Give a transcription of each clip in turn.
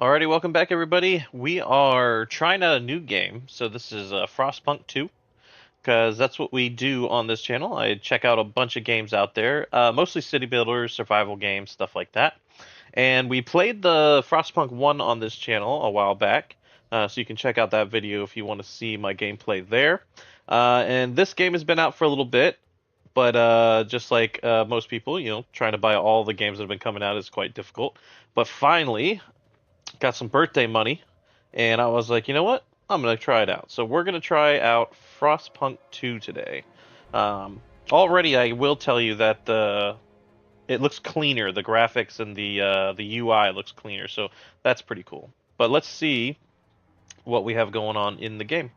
Alrighty, welcome back everybody. We are trying out a new game. So this is FrostPunk 2, because that's what we do on this channel. I check out a bunch of games out there, mostly city builders, survival games, stuff like that. And we played the FrostPunk 1 on this channel a while back, so you can check out that video if you want to see my gameplay there. And this game has been out for a little bit, but just like most people, trying to buy all the games that have been coming out is quite difficult. But finally, got some birthday money, and I was like, you know what? I'm gonna try it out. So we're gonna try out Frostpunk 2 today. Um, Already, I will tell you that it looks cleaner. The graphics and the UI looks cleaner, so that's pretty cool. But let's see what we have going on in the game.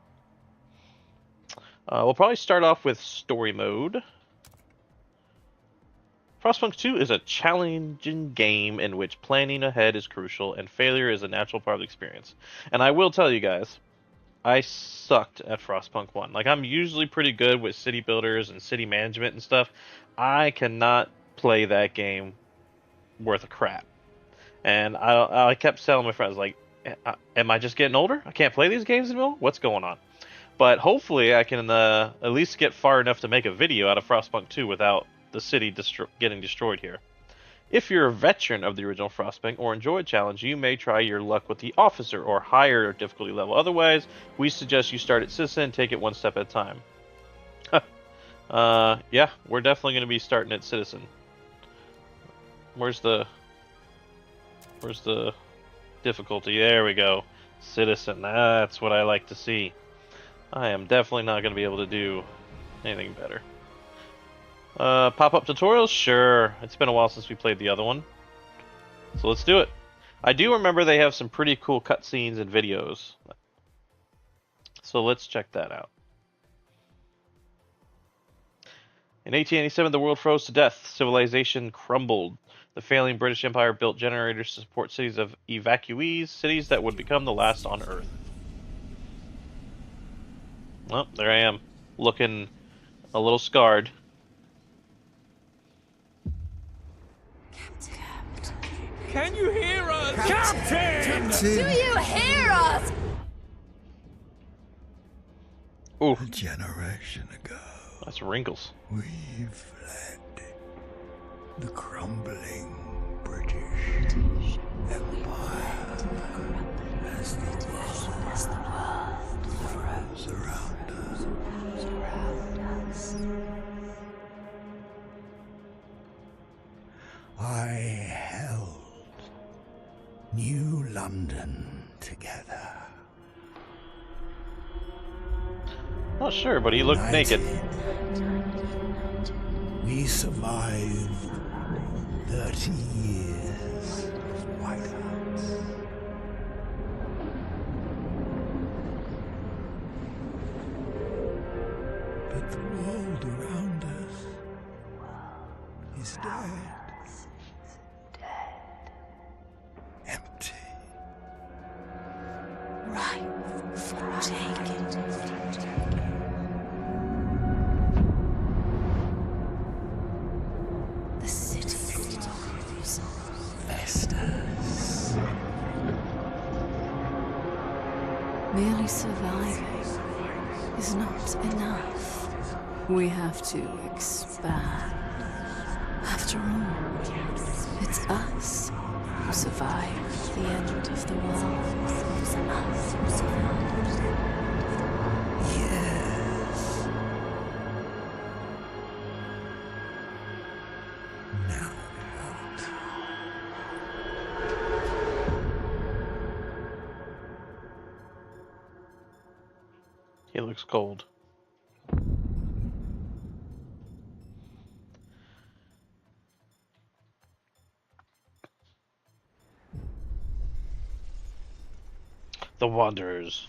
We'll probably start off with story mode. Frostpunk 2 is a challenging game in which planning ahead is crucial and failure is a natural part of the experience. And I will tell you guys, I sucked at Frostpunk 1. Like, I'm usually pretty good with city builders and city management and stuff. I cannot play that game worth a crap. And I kept telling my friends, like, am I just getting older? I can't play these games anymore? What's going on? But hopefully I can at least get far enough to make a video out of Frostpunk 2 without the city getting destroyed here. If you're a veteran of the original Frostpunk or enjoy a challenge, you may try your luck with the Officer or higher difficulty level. Otherwise, we suggest you start at Citizen and take it one step at a time. Yeah, we're definitely going to be starting at Citizen. Where's the difficulty? There we go. Citizen, that's what I like to see. I am definitely not going to be able to do anything better. Pop-up tutorials? Sure. It's been a while since we played the other one. So let's do it. I do remember they have some pretty cool cutscenes and videos. So let's check that out. In 1887, the world froze to death. Civilization crumbled. The failing British Empire built generators to support cities of evacuees, cities that would become the last on Earth. Well, there I am, looking a little scarred. Can you hear us? Captain! Do you hear us? Ooh. A generation ago, That's wrinkles. we fled the crumbling British Empire as the world froze around us. I held New London together. Not sure, but he looked naked. We survived 30 years of whiteouts. But the world around us is dead. Empty. Right for taking. The city grows. Vestas. Merely surviving is not enough. We have to expand. After all, it's us who survived the end of the world. It's us who survived. Yes. Now what? He looks cold. The Wanderers.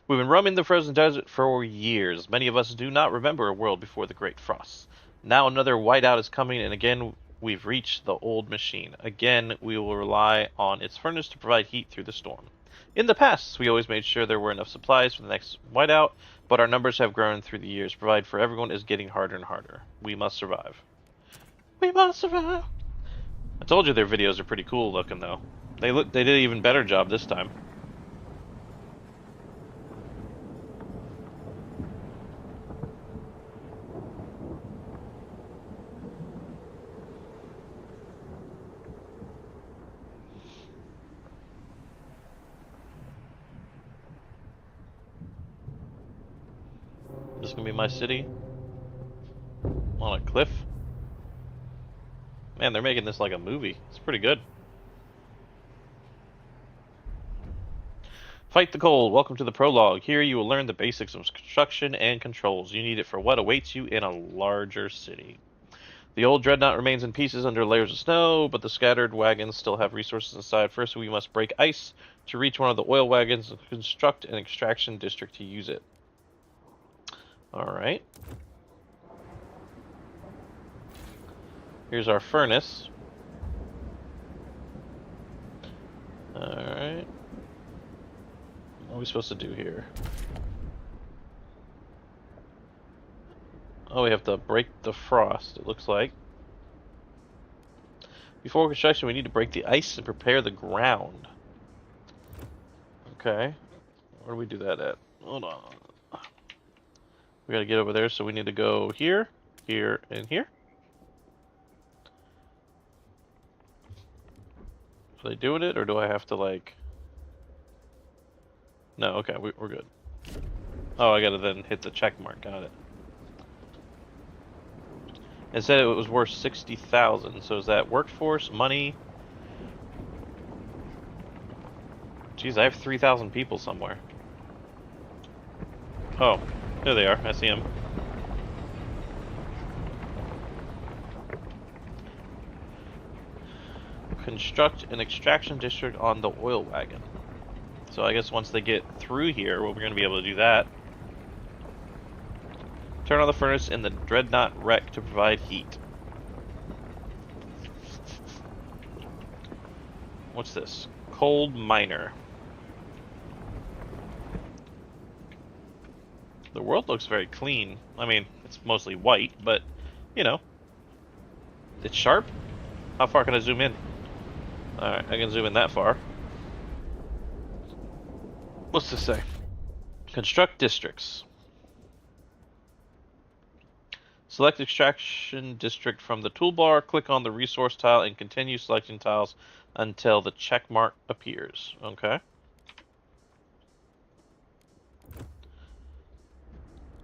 We've been roaming the frozen desert for years. Many of us do not remember a world before the Great Frost. Now another whiteout is coming, and again we've reached the old machine. Again, we will rely on its furnace to provide heat through the storm. In the past, we always made sure there were enough supplies for the next whiteout, but our numbers have grown through the years. Provide for everyone is getting harder and harder. We must survive. We must survive. I told you their videos are pretty cool looking, though. They did an even better job this time. This is gonna be my city on a cliff. Man, they're making this like a movie. It's pretty good. Fight the cold. Welcome to the prologue. Here you will learn the basics of construction and controls. You need it for what awaits you in a larger city. The old dreadnought remains in pieces under layers of snow, but the scattered wagons still have resources inside. First, we must break ice to reach one of the oil wagons and construct an extraction district to use it. Alright. Here's our furnace. Alright. What are we supposed to do here? Oh, we have to break the frost, it looks like. Before construction, we need to break the ice and prepare the ground. Okay. Where do we do that at? Hold on. We gotta get over there, so we need to go here, here, and here. Are they doing it, or do I have to, like... No, okay, we're good. Oh, I gotta then hit the check mark, got it. It said it was worth 60,000, so is that workforce, money? Jeez, I have 3,000 people somewhere. Oh, there they are, I see them. Construct an extraction district on the oil wagon. So I guess once they get through here, we're going to be able to do that. Turn on the furnace in the dreadnought wreck to provide heat. What's this? Cold miner. The world looks very clean. I mean, it's mostly white, but, you know. It's sharp? How far can I zoom in? Alright, I can zoom in that far. What's this say? Construct districts. Select extraction district from the toolbar, click on the resource tile, and continue selecting tiles until the check mark appears. Okay.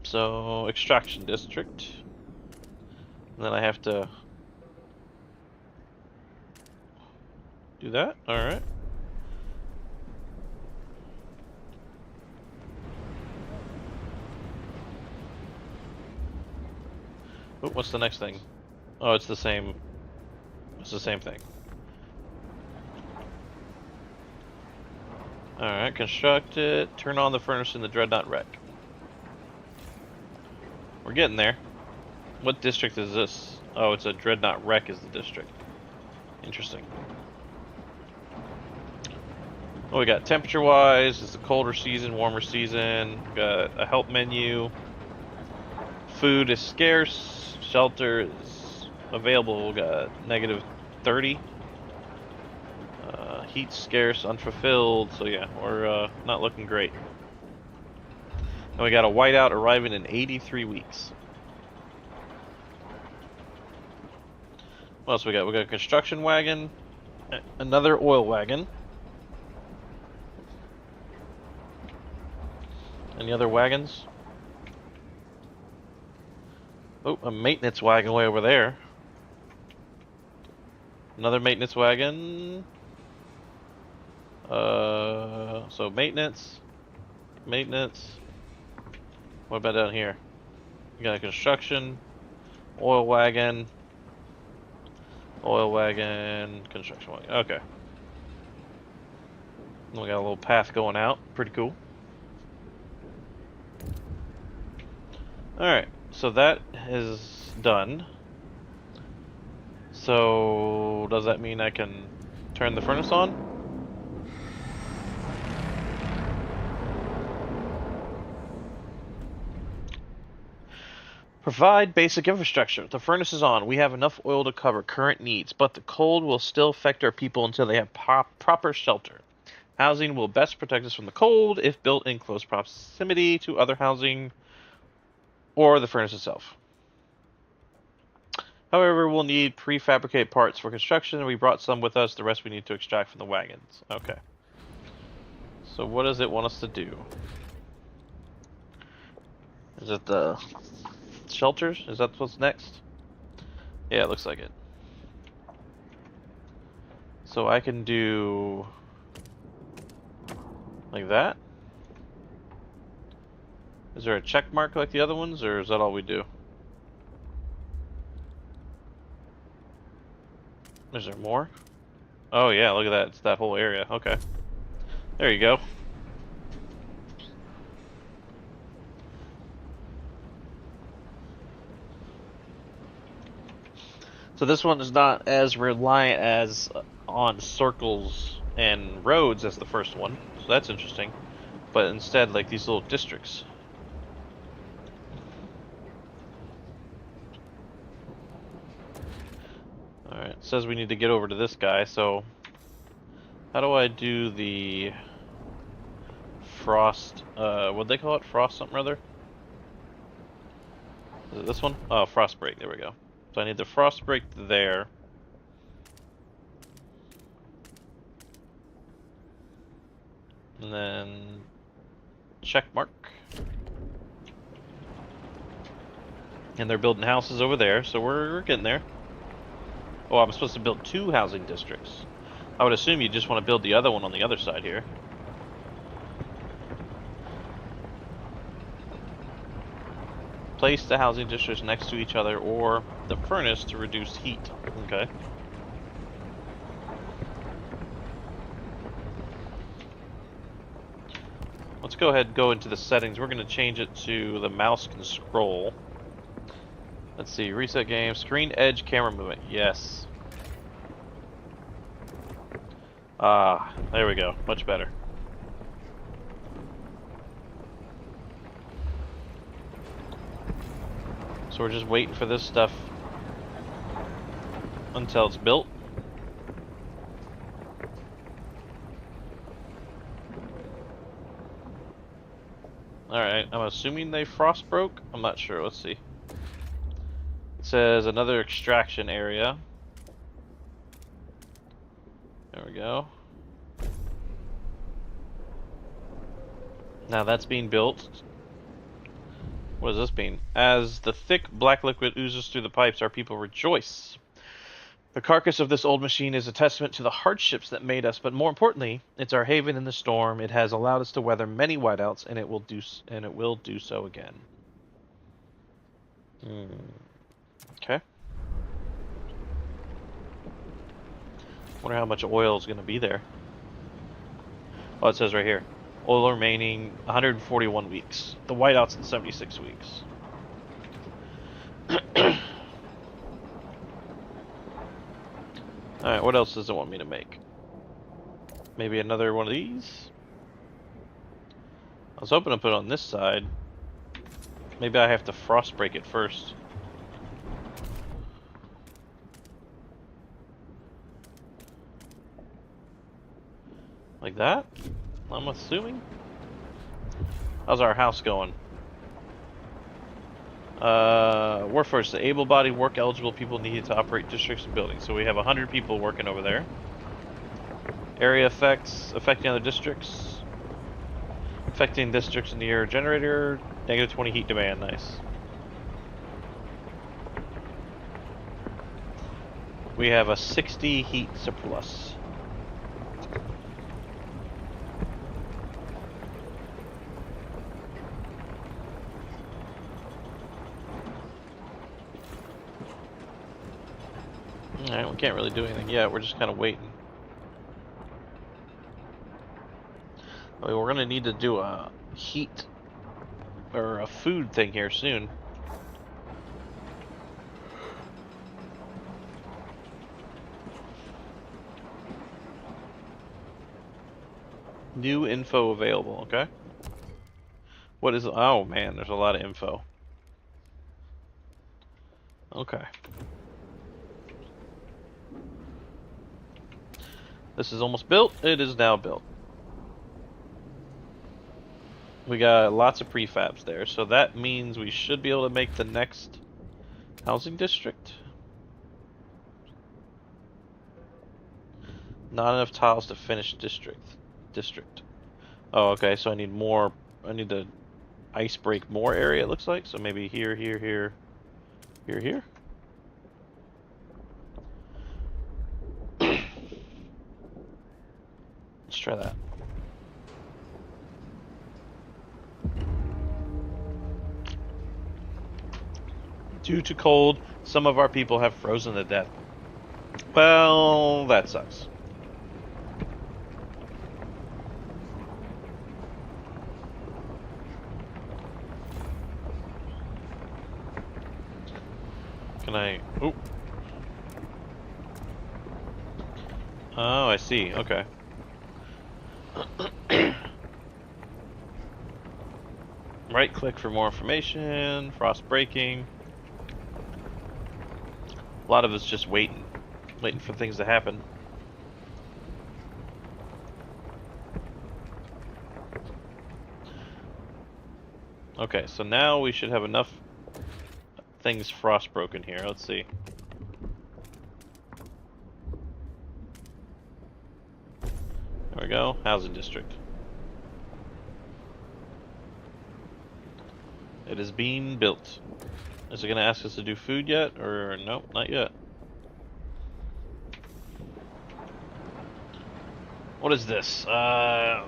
So, extraction district. And then I have to do that? Alright. Oh, what's the next thing? Oh, it's the same. It's the same thing. Alright, construct it. Turn on the furnace in the dreadnought wreck. We're getting there. What district is this? Oh, it's a dreadnought wreck is the district. Interesting. Oh, we got temperature-wise. It's a colder season, warmer season. We got a help menu. Food is scarce. Shelter is available. We got -30. Heat scarce, unfulfilled. So yeah, we're not looking great. And we got a whiteout arriving in 83 weeks. What else we got? We got a construction wagon, another oil wagon. Any other wagons? Oh, a maintenance wagon way over there. Another maintenance wagon. So maintenance. What about down here? We got a construction, oil wagon, construction wagon. Okay. And we got a little path going out. Pretty cool. Alright, so that is done. So, does that mean I can turn the furnace on? Provide basic infrastructure. The furnace is on. We have enough oil to cover current needs, but the cold will still affect our people until they have proper shelter. Housing will best protect us from the cold if built in close proximity to other housing or the furnace itself. However, we'll need prefabricated parts for construction. We brought some with us. The rest we need to extract from the wagons. Okay. So what does it want us to do? Is it the shelters? Is that what's next? Yeah, it looks like it. So I can do like that. Is there a check mark like the other ones, or is that all we do? Is there more? Oh yeah, look at that. It's that whole area. Okay. There you go. So this one is not as reliant as on circles and roads as the first one. So that's interesting. But instead, like these little districts. Alright, it says we need to get over to this guy, so how do I do the frost, what'd they call it? Frost something or other? Is it this one? Oh, frost break, there we go. So I need the frost break there. And then check mark. And they're building houses over there, so we're getting there. Oh, I'm supposed to build 2 housing districts. I would assume you just want to build the other one on the other side here. Place the housing districts next to each other or the furnace to reduce heat. Okay. Let's go ahead and go into the settings. We're going to change it to the mouse can scroll. Let's see, reset game, screen edge camera movement. Yes. Ah, there we go. Much better. So we're just waiting for this stuff until it's built. Alright, I'm assuming they frost broke? I'm not sure, let's see. It says another extraction area. There we go. Now that's being built. What does this mean? As the thick black liquid oozes through the pipes, our people rejoice. The carcass of this old machine is a testament to the hardships that made us, but more importantly, it's our haven in the storm. It has allowed us to weather many whiteouts, and it will do so again. Okay. Wonder how much oil is going to be there. Oh, it says right here. Oil remaining 141 weeks. The whiteout's in 76 weeks. Alright, what else does it want me to make? Maybe another one of these? I was hoping to put it on this side. Maybe I have to frost break it first. Like that? I'm assuming? How's our house going? Workforce, the able-bodied, work-eligible people needed to operate districts and buildings. So we have 100 people working over there. Area effects, affecting other districts. Affecting districts near generator, negative 20 heat demand, nice. We have a 60 heat surplus. Alright, we can't really do anything yet, we're just kind of waiting. I mean, we're gonna need to do a heat or a food thing here soon. New info available, okay? What is, oh man, there's a lot of info. Okay. This is almost built. It is now built. We got lots of prefabs there, so that means we should be able to make the next housing district. Not enough tiles to finish district. Oh, okay, so I need more. I need to ice break more area, it looks like. So maybe here, here, here, here, here. Let's try that. Due to cold, some of our people have frozen to death. Well, that sucks. Can I... Oop. Oh, I see. Okay. Right click for more information. Frost breaking. A lot of it's just waiting for things to happen. Okay, so now we should have enough things frost broken here. Let's see. There we go. Housing district. It is being built. Is it going to ask us to do food yet? Or no, not yet. What is this? Our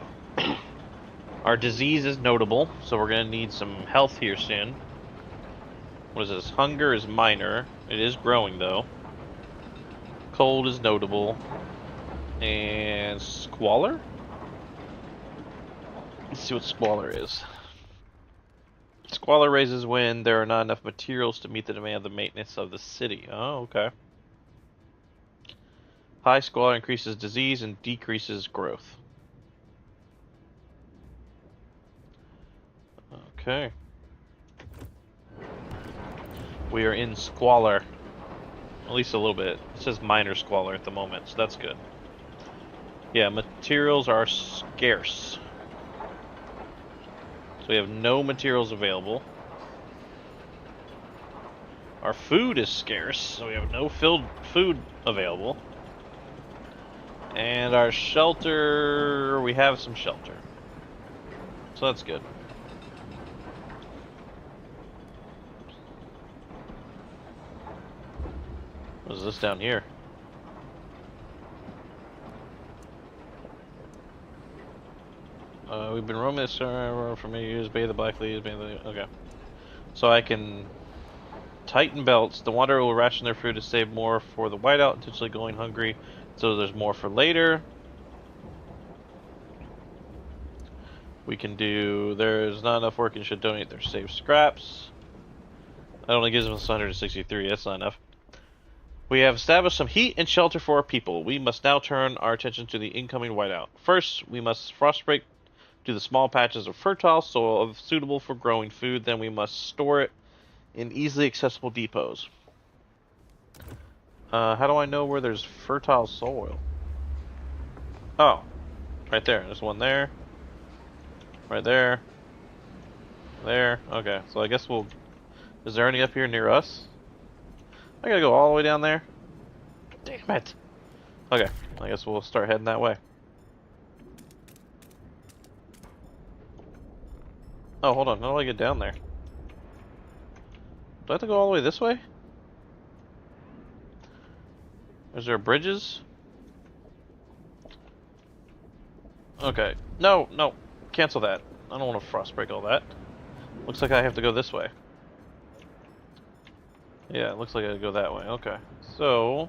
disease is notable, so we're going to need some health here soon. What is this? Hunger is minor. It is growing, though. Cold is notable. And squalor? Let's see what squalor is. Squalor raises when there are not enough materials to meet the demand of the maintenance of the city. Oh, okay. High squalor increases disease and decreases growth. Okay. We are in squalor. At least a little bit. It says minor squalor at the moment, so that's good. Yeah, materials are scarce. So we have no materials available. Our food is scarce, so we have no food available. And our shelter, we have some shelter. So that's good. What is this down here? We've been roaming this for many years. Bathe the black leaves. Okay. So I can tighten belts. The wanderer will ration their food to save more for the whiteout, intentionally going hungry, so there's more for later. We can do. There's not enough work and should donate their saved scraps. That only gives us 163. That's not enough. We have established some heat and shelter for our people. We must now turn our attention to the incoming whiteout. First, we must frostbreak to the small patches of fertile soil suitable for growing food. Then we must store it in easily accessible depots. How do I know where there's fertile soil? Oh, right there. There's one there. Right there. There. Okay, so I guess we'll... Is there any up here near us? I gotta go all the way down there? Damn it! Okay, I guess we'll start heading that way. Oh, hold on. How do I get down there? Do I have to go all the way this way? Is there bridges? Okay. No, no. Cancel that. I don't want to frostbreak all that. Looks like I have to go this way. Yeah, it looks like I go that way. Okay. So...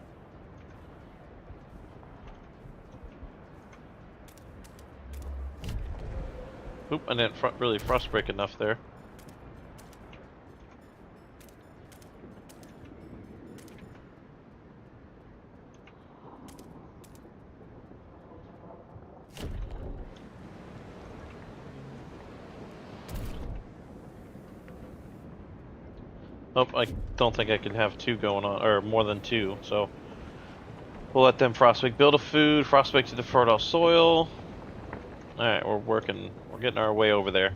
Oop, I didn't really frostbreak enough there. Oh, I don't think I can have two going on, or more than two, so we'll let them frostbake build a food, frostbake to the fertile soil. Alright, we're getting our way over there.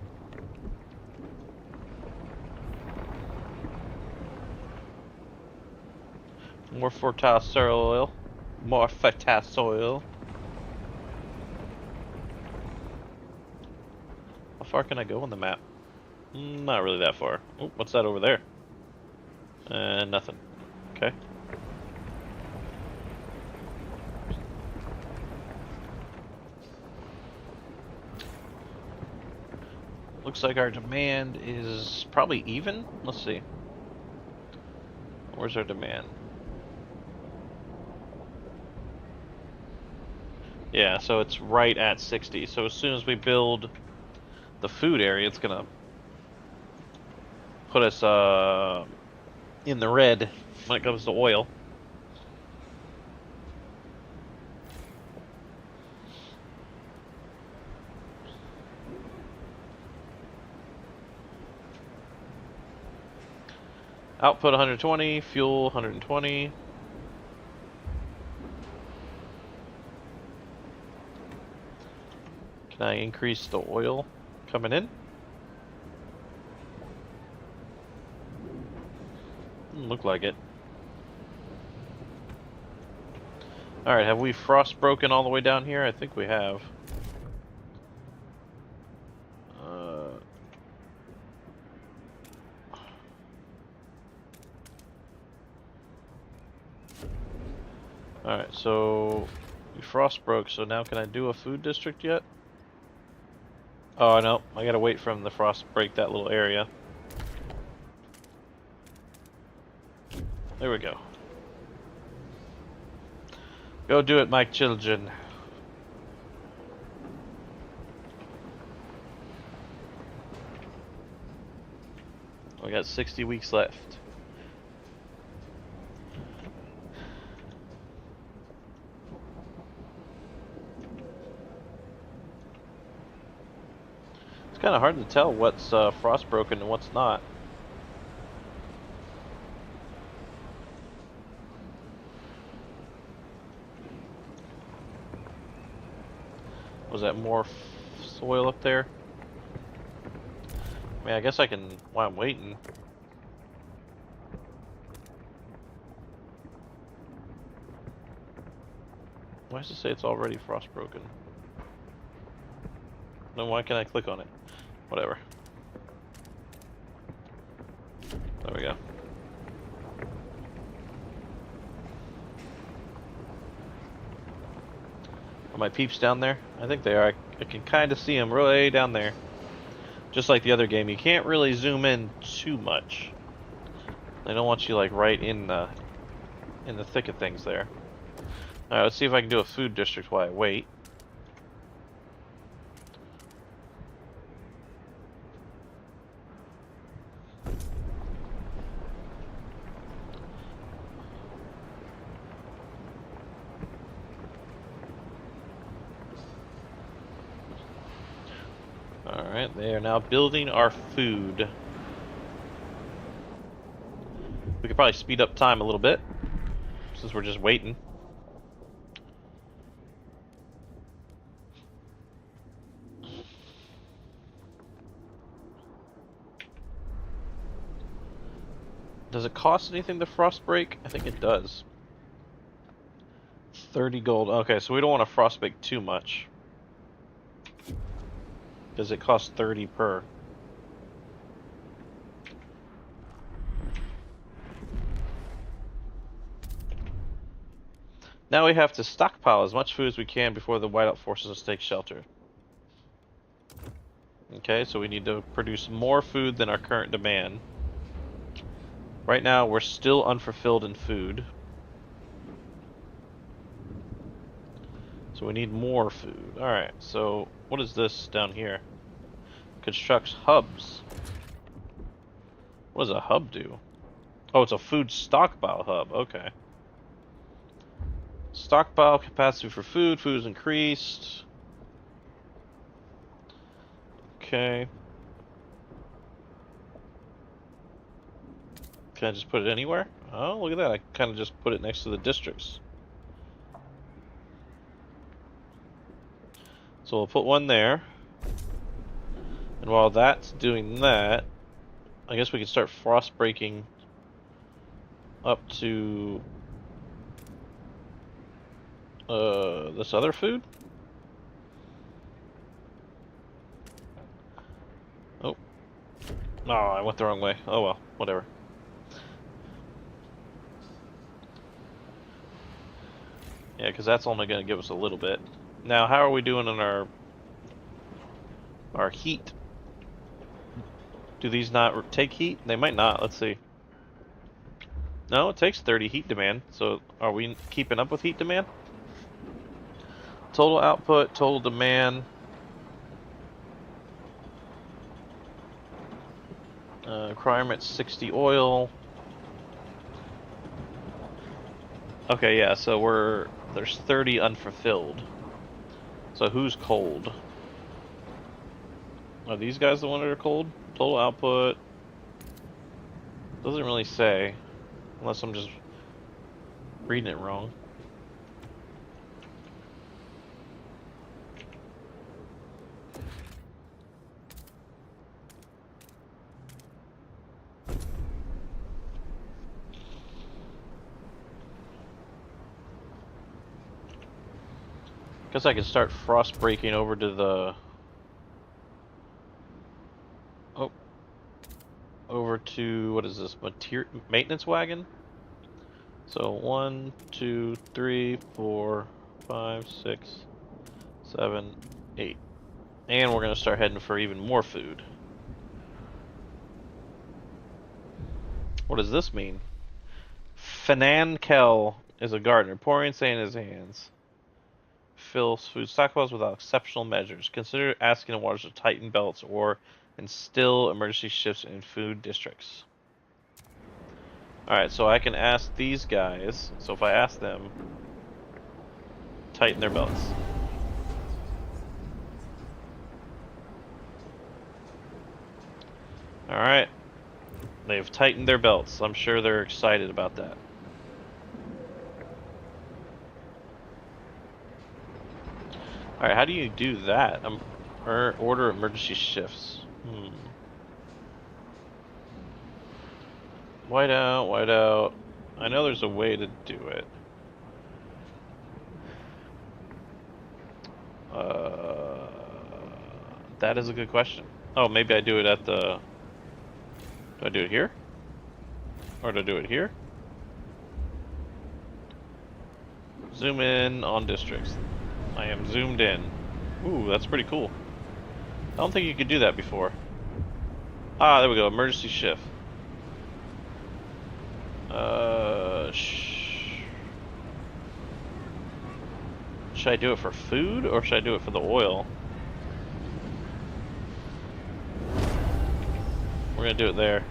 More fertile soil. More fertile soil. How far can I go on the map? Not really that far. Oh, what's that over there? Nothing. Okay. Looks like our demand is probably even. Let's see. Where's our demand? Yeah, so it's right at 60. So as soon as we build the food area, it's gonna put us in the red when it comes to oil. Output 120, fuel 120. Can I increase the oil coming in? Doesn't look like it. Alright, have we frost broken all the way down here? I think we have. Alright, so we frost broke, so now can I do a food district yet? Oh no, I gotta wait for him to frost break that little area. There we go. Go do it, my children. We got 60 weeks left. It's kind of hard to tell what's frost broken and what's not. Was that more soil up there? I mean, I guess I can, while I'm waiting. Why does it say it's already frost broken? Then why can't I click on it? Whatever. There we go. Are my peeps down there? I think they are. I can kind of see them way down there. Just like the other game, you can't really zoom in too much. They don't want you like right in the thick of things there. All right, let's see if I can do a food district while I wait. Alright, they are now building our food. We could probably speed up time a little bit, since we're just waiting. Does it cost anything to frost break? I think it does. 30 gold. Okay, so we don't want to frost break too much. Does it cost 30 per? Now we have to stockpile as much food as we can before the whiteout forces us to take shelter. Okay, so we need to produce more food than our current demand. Right now, we're still unfulfilled in food. So we need more food. Alright, so what is this down here? Constructs hubs. What does a hub do? Oh, it's a food stockpile hub. Okay. Stockpile capacity for food. Food is increased. Okay. Can I just put it anywhere? Oh, look at that. I kind of just put it next to the districts. So we'll put one there. And while that's doing that, I guess we can start frost breaking up to this other food. Oh. No, I went the wrong way. Oh well, whatever. Yeah, because that's only going to give us a little bit. Now, how are we doing on our heat? Do these not take heat? They might not. Let's see. No, it takes 30 heat demand. So are we keeping up with heat demand? Total output, total demand. Requirement 60 oil. Okay, yeah, so there's 30 unfulfilled. So who's cold? Are these guys the ones that are cold? Total output. Doesn't really say. Unless I'm just reading it wrong. Guess I could start frost breaking over to the... Oh. Over to, what is this? Maintenance wagon? So 1, 2, 3, 4, 5, 6, 7, 8. And we're going to start heading for even more food. What does this mean? Finankel is a gardener, pouring sand in his hands. Fills food stockpiles without exceptional measures. Consider asking the waters to tighten belts or instill emergency shifts in food districts. Alright, so I can ask these guys. So if I ask them, tighten their belts. Alright. They've tightened their belts. I'm sure they're excited about that. Alright, how do you do that? Order emergency shifts. Whiteout, whiteout. I know there's a way to do it. That is a good question. Oh, maybe I do it at the... Do I do it here? Or do I do it here? Zoom in on districts. I am zoomed in. Ooh, that's pretty cool. I don't think you could do that before. Ah, there we go. Emergency shift. Should I do it for food or should I do it for the oil? We're gonna do it there.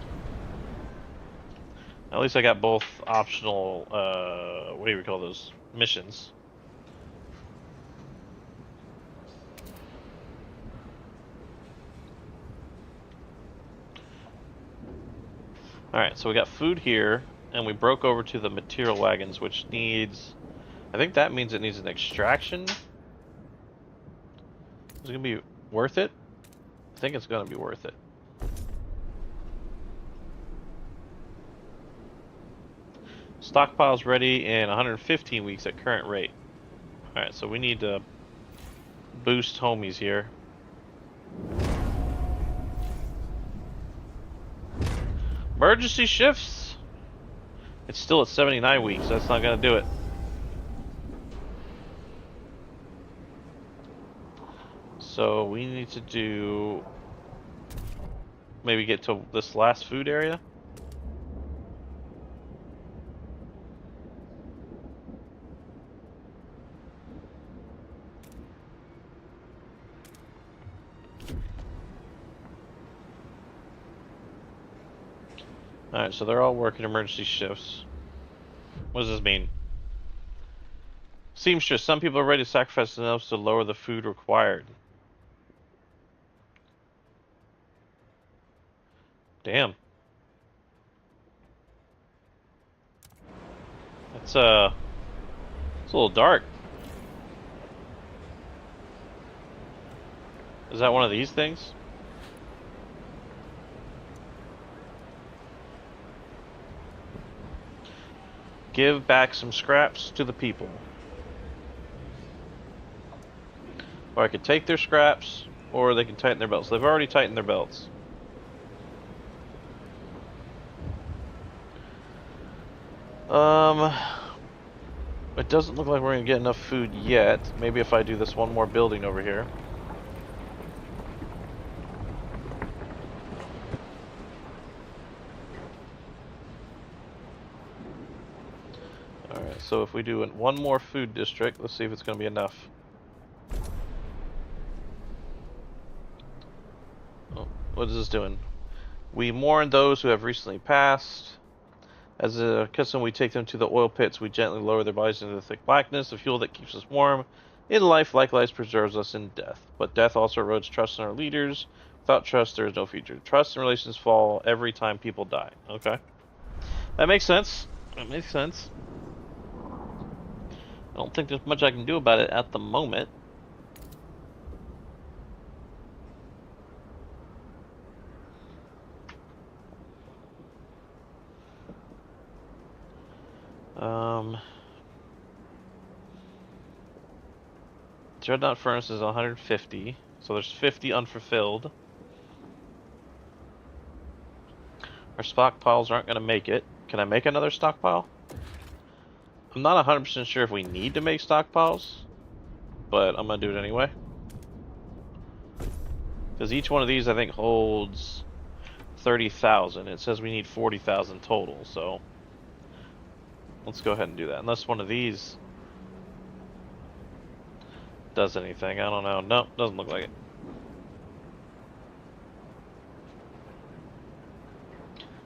At least I got both optional, what do we call those? Missions. Alright, so we got food here, and we broke over to the material wagons, which needs... I think that means it needs an extraction. Is it gonna be worth it? I think it's gonna be worth it. Stockpile's ready in 115 weeks at current rate. Alright, so we need to boost homies here. Emergency shifts! It's still at 79 weeks, that's not gonna do it. So we need to do... Maybe get to this last food area? Alright, so they're all working emergency shifts. What does this mean? Seamstress, some people are ready to sacrifice themselves to lower the food required. Damn. It's a little dark. Is that one of these things? Give back some scraps to the people. Or I could take their scraps, or they can tighten their belts. They've already tightened their belts. It doesn't look like we're gonna get enough food yet. Maybe if I do this one more building over here. Alright, so if we do one more food district, let's see if it's gonna be enough. Oh, what is this doing? We mourn those who have recently passed. As a custom, we take them to the oil pits. We gently lower their bodies into the thick blackness, the fuel that keeps us warm. In life, likewise preserves us in death. But death also erodes trust in our leaders. Without trust, there is no future. Trust and relations fall every time people die. Okay. That makes sense. That makes sense. I don't think there's much I can do about it at the moment. Dreadnought furnace is 150, so there's 50 unfulfilled. Our stockpiles aren't going to make it. Can I make another stockpile? I'm not 100% sure if we need to make stockpiles, but I'm going to do it anyway. Because each one of these, I think, holds 30,000. It says we need 40,000 total, so let's go ahead and do that. Unless one of these does anything. I don't know. Nope, doesn't look like it.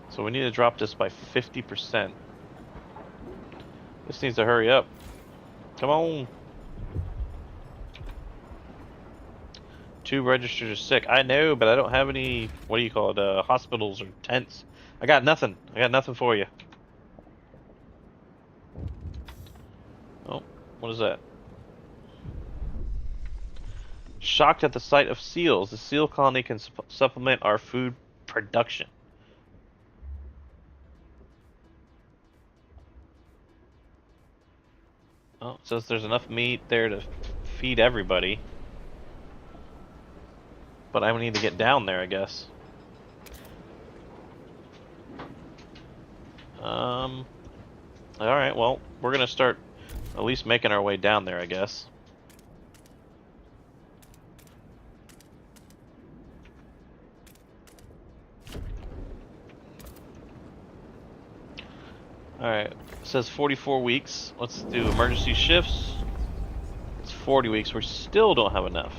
So we need to drop this by 50%. This needs to hurry up. Come on. 2 registered as sick. I know, but I don't have any, what do you call it, hospitals or tents. I got nothing. I got nothing for you. Oh, what is that? Shocked at the sight of seals. The seal colony can supplement our food production. Oh, it says there's enough meat there to feed everybody. But I need to get down there, I guess. Alright, well, we're gonna start at least making our way down there, I guess. Alright, it says 44 weeks. Let's do emergency shifts. It's 40 weeks. We still don't have enough.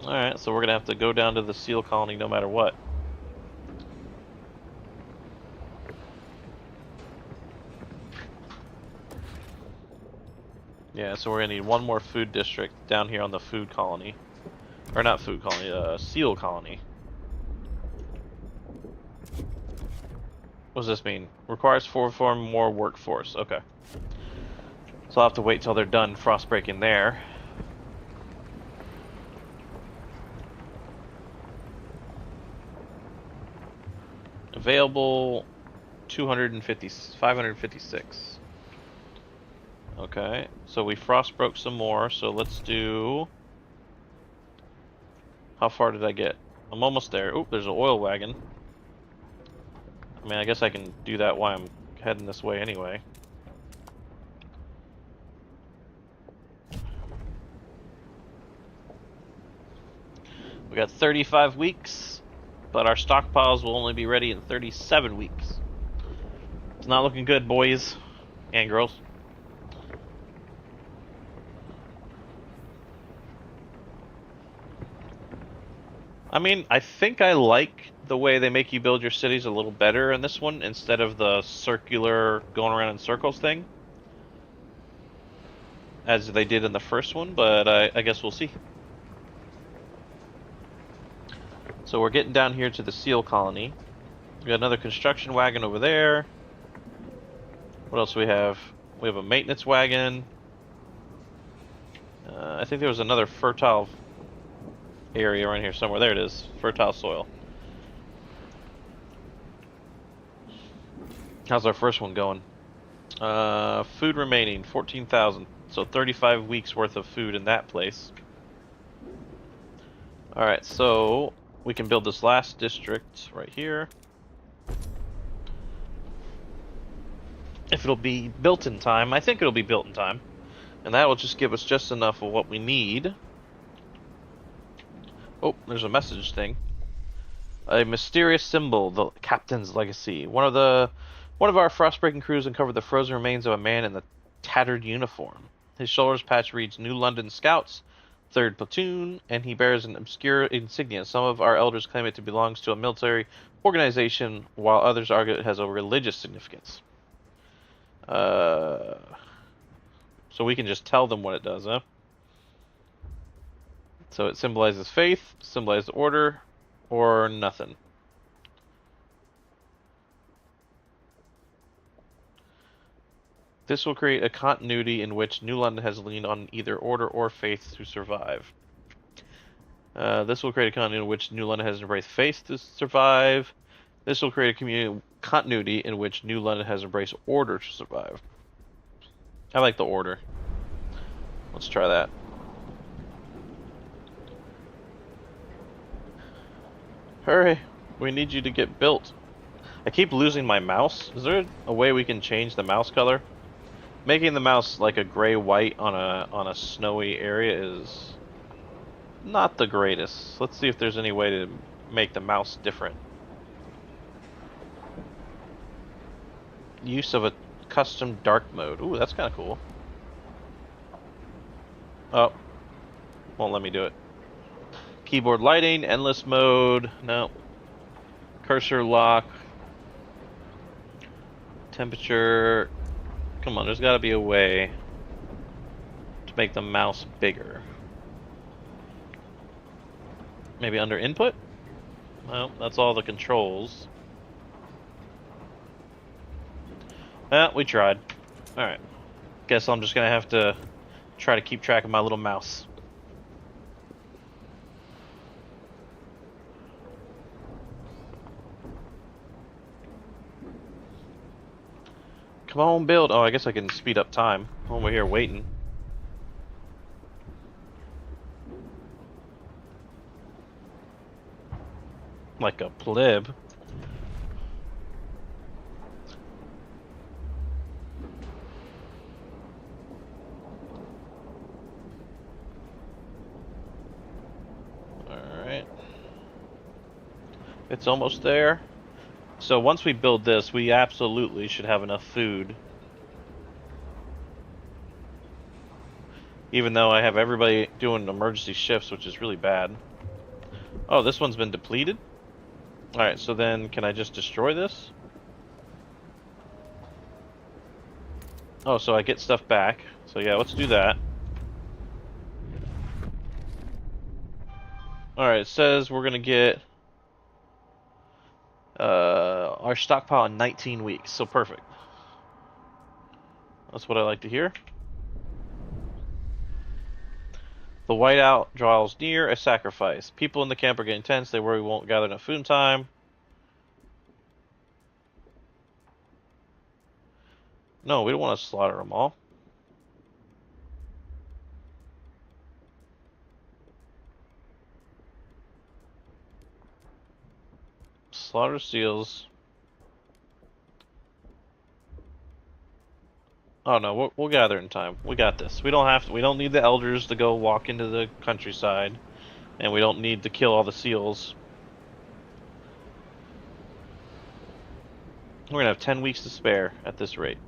Alright, so we're gonna have to go down to the seal colony no matter what. Yeah, so we're gonna need one more food district down here on the food colony. Or not food colony, seal colony. What does this mean? Requires 4 more workforce. Okay. So I'll have to wait till they're done frostbreaking there. Available 556. Okay, so we frostbroke some more, so let's do... How far did I get? I'm almost there. Oop, there's an oil wagon. I mean, I guess I can do that while I'm heading this way anyway. We got 35 weeks, but our stockpiles will only be ready in 37 weeks. It's not looking good, boys and girls. I mean, I think I like the way they make you build your cities a little better in this one, instead of the circular going around in circles thing, as they did in the first one, but I guess we'll see. So we're getting down here to the seal colony. We got another construction wagon over there. What else do we have? We have a maintenance wagon. I think there was another fertile area around here somewhere. There it is. Fertile soil. How's our first one going? Food remaining, 14,000. So 35 weeks worth of food in that place. Alright, so we can build this last district right here. If it'll be built in time, I think it'll be built in time. And that will just give us just enough of what we need. Oh, there's a message thing. A mysterious symbol, the captain's legacy. One of our frostbreaking crews uncovered the frozen remains of a man in a tattered uniform. His shoulders patch reads New London Scouts, 3rd Platoon, and he bears an obscure insignia. Some of our elders claim it belongs to a military organization, while others argue it has a religious significance. So we can just tell them what it does, huh? So it symbolizes faith, symbolizes order, or nothing. This will create a continuity in which New London has leaned on either order or faith to survive. This will create a continuity in which New London has embraced faith to survive. This will create a continuity in which New London has embraced order to survive. I like the order. Let's try that. Hurry! We need you to get built. I keep losing my mouse. Is there a way we can change the mouse color? Making the mouse like a gray-white on a snowy area is not the greatest. Let's see if there's any way to make the mouse different. Use of a custom dark mode. Ooh, that's kind of cool. Oh, won't let me do it. Keyboard lighting, endless mode. No. Cursor lock. Temperature. Come on, there's got to be a way to make the mouse bigger. Maybe under input? Well, that's all the controls. We tried. Alright. Guess I'm just gonna have to try to keep track of my little mouse. Come on, build. Oh, I guess I can speed up time while we're here waiting. Like a pleb. Alright. It's almost there. So once we build this, we absolutely should have enough food. Even though I have everybody doing emergency shifts, which is really bad. Oh, this one's been depleted? Alright, so then can I just destroy this? Oh, so I get stuff back. So yeah, let's do that. Alright, it says we're gonna get our stockpile in 19 weeks, so perfect. That's what I like to hear. The whiteout draws near, a sacrifice. People in the camp are getting tense, they worry we won't gather enough food in time. No, we don't want to slaughter them all. Slaughter seals. Oh no, we'll gather in time. We got this. We don't need the elders to go walk into the countryside, and we don't need to kill all the seals. We're gonna have 10 weeks to spare at this rate.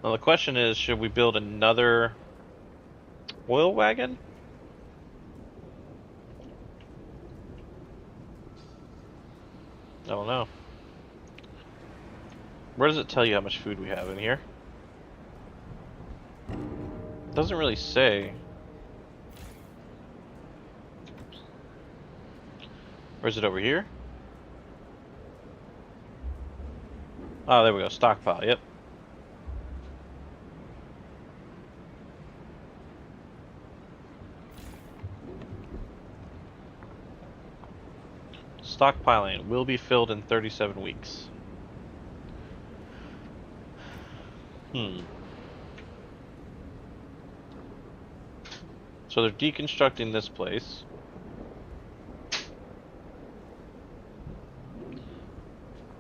Now the question is, should we build another oil wagon? I don't know. Where does it tell you how much food we have in here? It doesn't really say. Or is it over here? Oh, there we go. Stockpile. Yep. Stockpiling will be filled in 37 weeks. So they're deconstructing this place.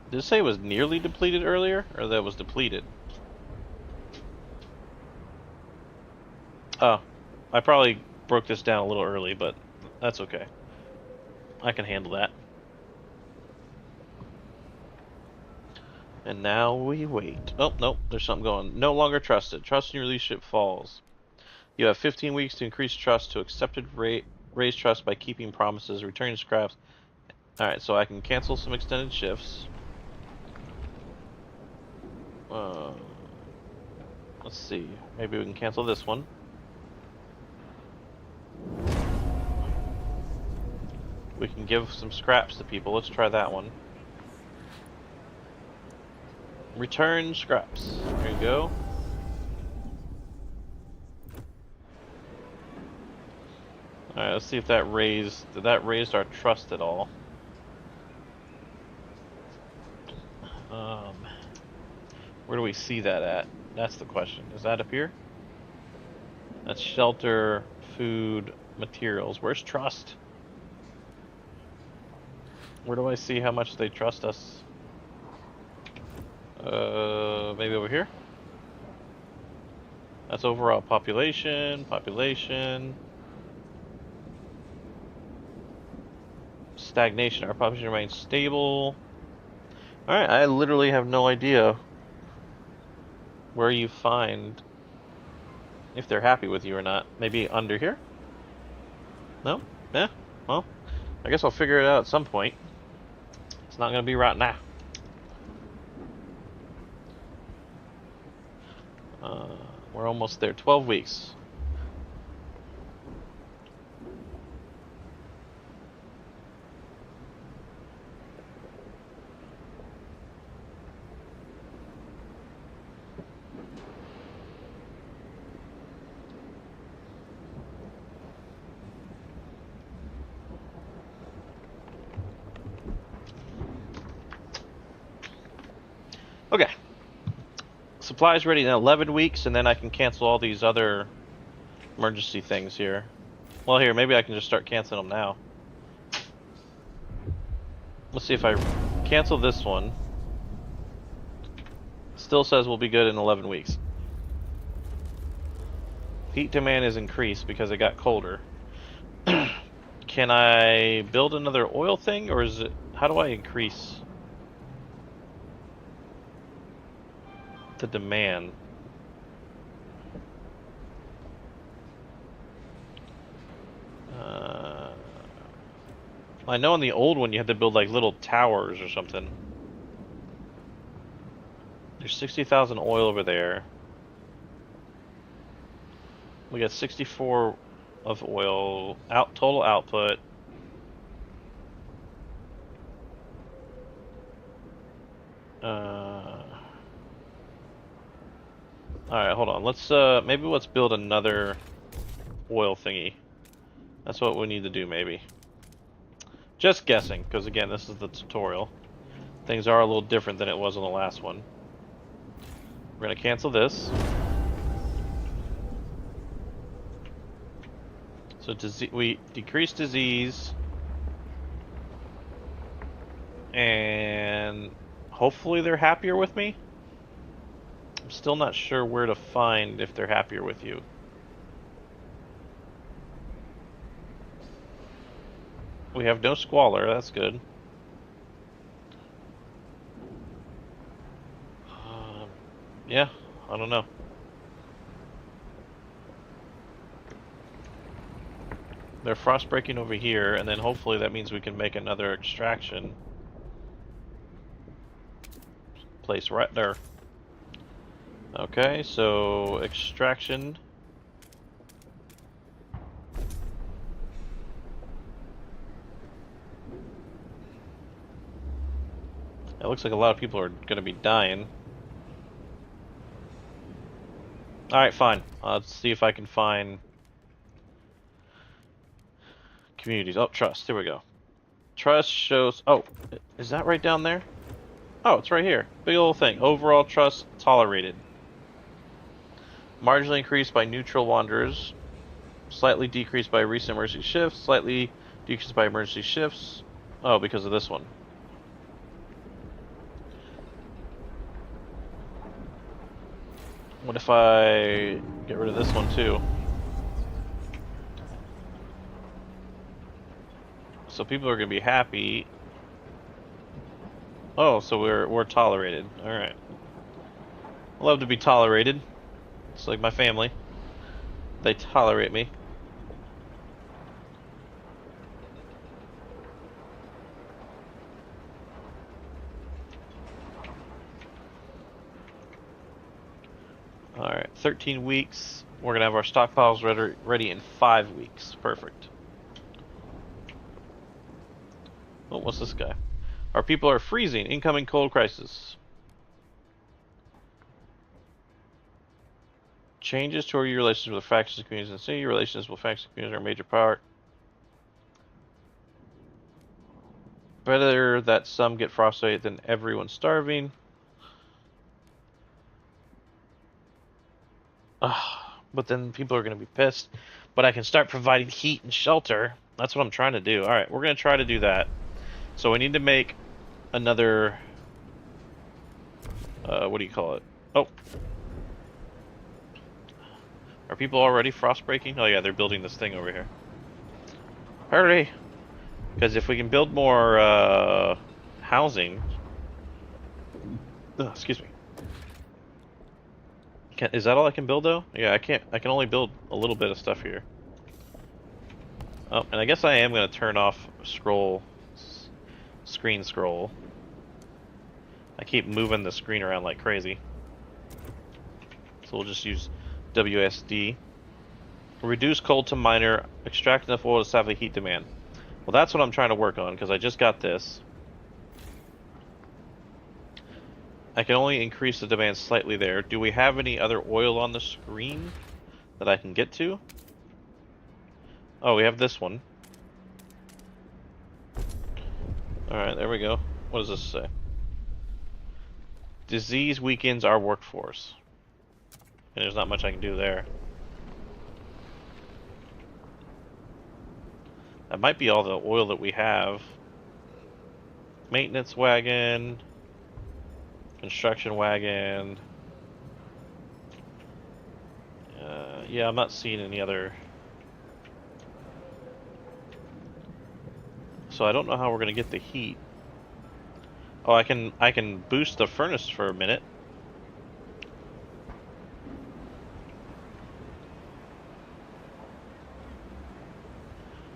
Did it say it was nearly depleted earlier? Or that it was depleted? Oh. I probably broke this down a little early, but that's okay. I can handle that. And now we wait. Oh, nope, there's something going. No longer trusted. Trust in your leadership falls. You have 15 weeks to increase trust to accepted rate. Raise trust by keeping promises, returning scraps. Alright, so I can cancel some extended shifts. Let's see. Maybe we can cancel this one. We can give some scraps to people. Let's try that one. Return scraps. There you go. Alright, let's see if that raised our trust at all. Where do we see that at? That's the question. Is that up here? That's shelter, food, materials. Where's trust? Where do I see how much they trust us? Maybe over here? That's overall population. Stagnation. Our population remains stable. Alright, I literally have no idea where you find if they're happy with you or not. Maybe under here? No? Yeah? Well, I guess I'll figure it out at some point. It's not gonna be right now. We're almost there. 12 weeks. Okay. Supplies ready in 11 weeks, and then I can cancel all these other emergency things here. Well, here, maybe I can just start canceling them now. Let's see if I cancel this one. Still says we'll be good in 11 weeks. Heat demand is increased because it got colder. Can I build another oil thing, or is it... How do I increase the demand? I know in the old one you had to build like little towers or something. There's 60,000 oil over there. We got 64 of oil total output. Alright, hold on. Let's maybe let's build another oil thingy. That's what we need to do, maybe. Just guessing, because again, this is the tutorial. Things are a little different than it was on the last one. We're gonna cancel this. So we decrease disease, and hopefully they're happier with me. I'm still not sure where to find if they're happier with you. We have no squalor, that's good. Yeah, I don't know. They're frost breaking over here, and then hopefully that means we can make another extraction place right there. Okay, so extraction. It looks like a lot of people are gonna be dying. Alright, fine. Let's see if I can find communities. Oh, trust. Here we go. Trust shows... Oh, is that right down there? Oh, it's right here. Big old thing. Overall trust tolerated. Marginally increased by neutral wanderers. Slightly decreased by recent emergency shifts. Slightly decreased by emergency shifts. Oh, because of this one. What if I get rid of this one too? So people are gonna be happy. Oh, so we're tolerated. All right. I love to be tolerated. It's like my family. They tolerate me. Alright, 13 weeks. We're going to have our stockpiles ready in 5 weeks. Perfect. Oh, what's this guy? Our people are freezing. Incoming cold crisis. Changes to your relations with factions, communities, and city. Relations with factions, communities are a major part. Better that some get frostbite than everyone starving. But then people are going to be pissed. But I can start providing heat and shelter. That's what I'm trying to do. Alright, we're going to try to do that. So we need to make another... what do you call it? Oh. Are people already frost breaking? Oh yeah, they're building this thing over here. Hurry! Because if we can build more, housing... excuse me. Is that all I can build though? Yeah, I can't. I can only build a little bit of stuff here. Oh, and I guess I am going to turn off screen scroll. I keep moving the screen around like crazy. So we'll just use WSD. Reduce cold to minor. Extract enough oil to satisfy heat demand. Well, that's what I'm trying to work on because I just got this. I can only increase the demand slightly there. Do we have any other oil on the screen that I can get to? Oh, we have this one. Alright, there we go. What does this say? Disease weakens our workforce. And there's not much I can do there. That might be all the oil that we have. Maintenance wagon. Construction wagon. Yeah, I'm not seeing any other. So I don't know how we're gonna get the heat. Oh, I can boost the furnace for a minute.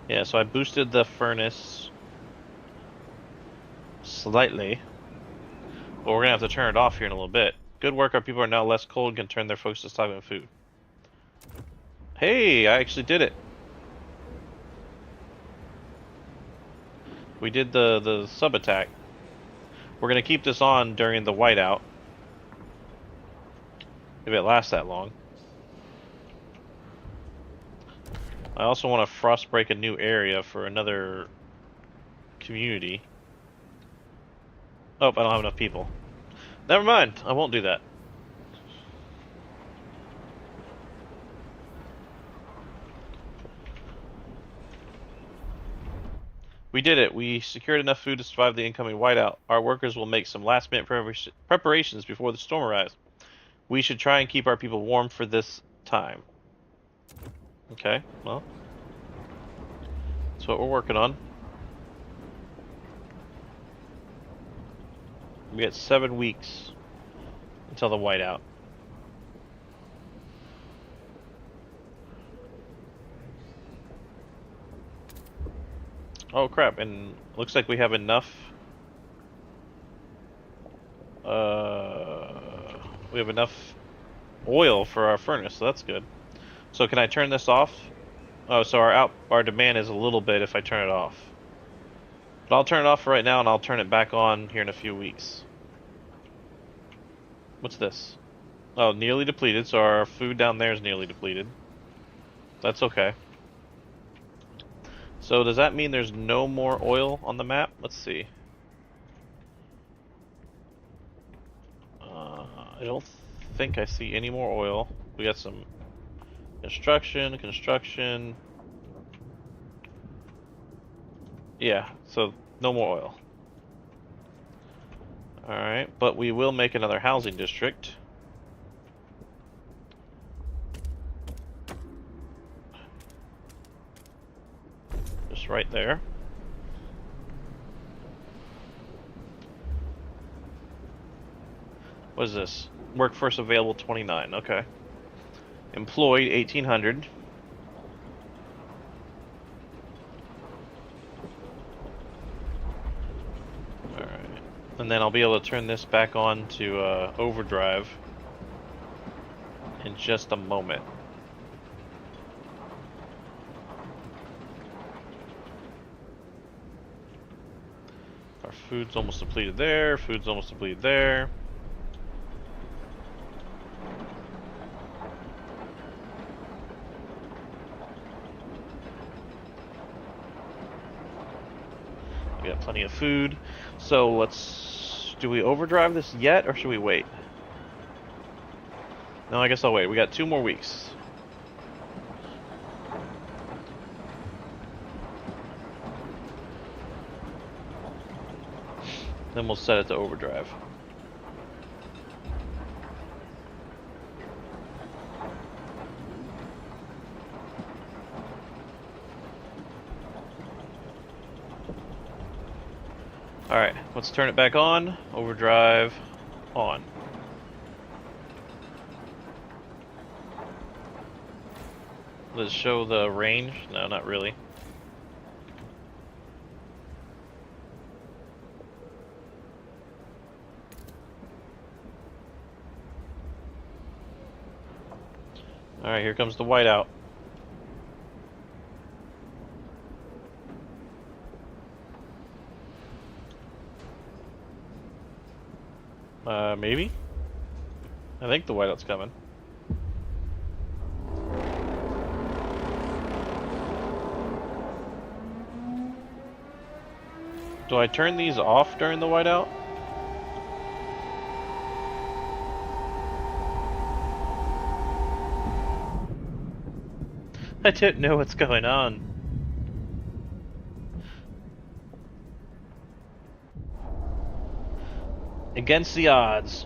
Yeah, so I boosted the furnace slightly. But we're gonna have to turn it off here in a little bit. Good work, our people are now less cold and can turn their focus to stocking food. Hey, I actually did it. We did the sub attack. We're gonna keep this on during the whiteout. If it lasts that long. I also want to frost break a new area for another community. Oh, I don't have enough people. Never mind, I won't do that. We did it. We secured enough food to survive the incoming whiteout. Our workers will make some last-minute preparations before the storm arrives. We should try and keep our people warm for this time. Okay, well. That's what we're working on. We got 7 weeks until the whiteout. Oh crap, and looks like we have enough. We have enough oil for our furnace, so that's good. So can I turn this off? Oh, so our demand is a little bit if I turn it off. But I'll turn it off for right now, and I'll turn it back on here in a few weeks. What's this? Oh, nearly depleted, so our food down there is nearly depleted. That's okay. So does that mean there's no more oil on the map? Let's see. I don't think I see any more oil. We got some construction. Yeah, so no more oil. Alright, but we will make another housing district. Just right there. What is this? Workforce available 29, okay. Employed 1800. Alright. And then I'll be able to turn this back on to overdrive in just a moment. Our food's almost depleted there, food's almost depleted there. We got plenty of food. So let's... do we overdrive this yet, or should we wait? No, I guess I'll wait. We got 2 more weeks. Then we'll set it to overdrive. Alright, let's turn it back on. Overdrive on. Does it show the range? No, not really. Alright, here comes the whiteout. Maybe? I think the whiteout's coming. Do I turn these off during the whiteout? I don't know what's going on. Against the odds.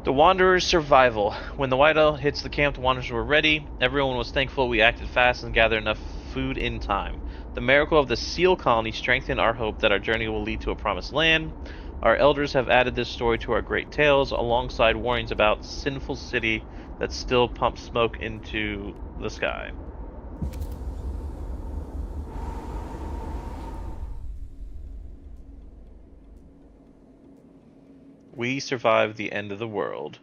The Wanderer's survival. When the whiteout hits the camp, the Wanderers were ready. Everyone was thankful we acted fast and gathered enough food in time. The miracle of the seal colony strengthened our hope that our journey will lead to a promised land. Our elders have added this story to our great tales, alongside warnings about sinful city that still pumps smoke into the sky. We survived the end of the world.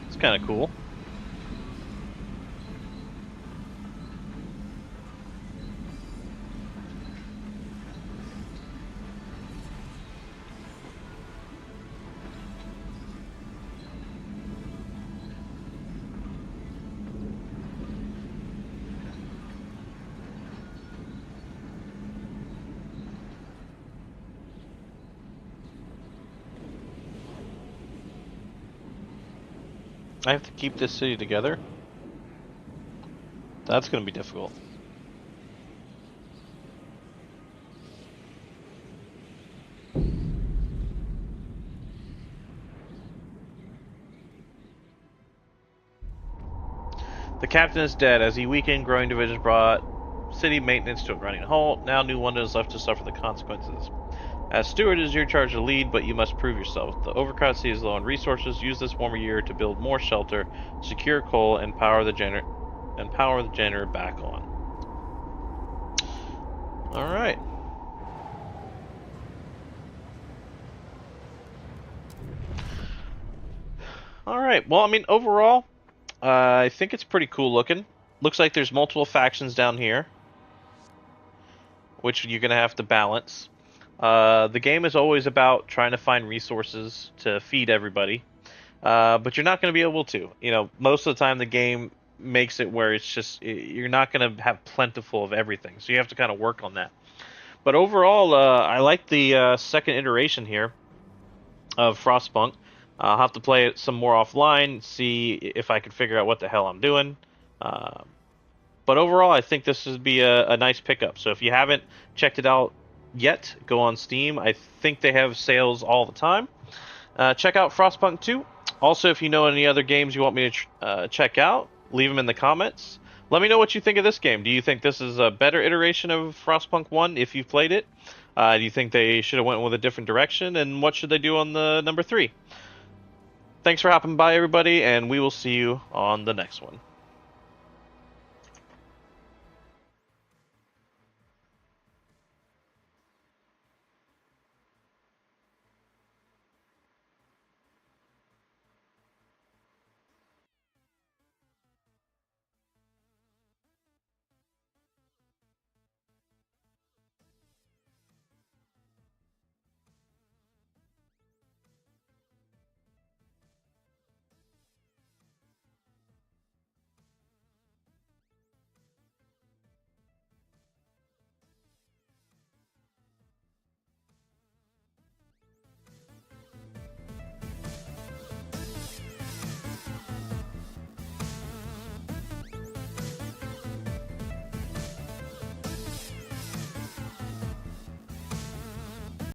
It's kind of cool. I have to keep this city together? That's going to be difficult. captain is dead. As he weakened, growing divisions brought city maintenance to a grinding halt. Now new one is left to suffer the consequences. As steward, it is your charge to lead, but you must prove yourself. The overcrowded city is low on resources. Use this warmer year to build more shelter, secure coal, and power the generator back on. All right. All right. Well, I mean, overall, I think it's pretty cool looking. Looks like there's multiple factions down here, which you're gonna have to balance. The game is always about trying to find resources to feed everybody, but you're not going to be able to. You know, most of the time the game makes it where it's just you're not going to have plentiful of everything, so you have to kind of work on that. But overall, I like the second iteration here of Frostpunk. I'll have to play it some more offline, see if I can figure out what the hell I'm doing. But overall, I think this would be a nice pickup. So if you haven't checked it out yet, go on Steam. I think they have sales all the time. Check out Frostpunk 2. Also, if you know any other games you want me to check out, leave them in the comments. Let me know what you think of this game. Do you think this is a better iteration of Frostpunk 1 if you've played it? Do you think they should have went with a different direction? And what should they do on the number 3? Thanks for hopping by, everybody, and we will see you on the next one.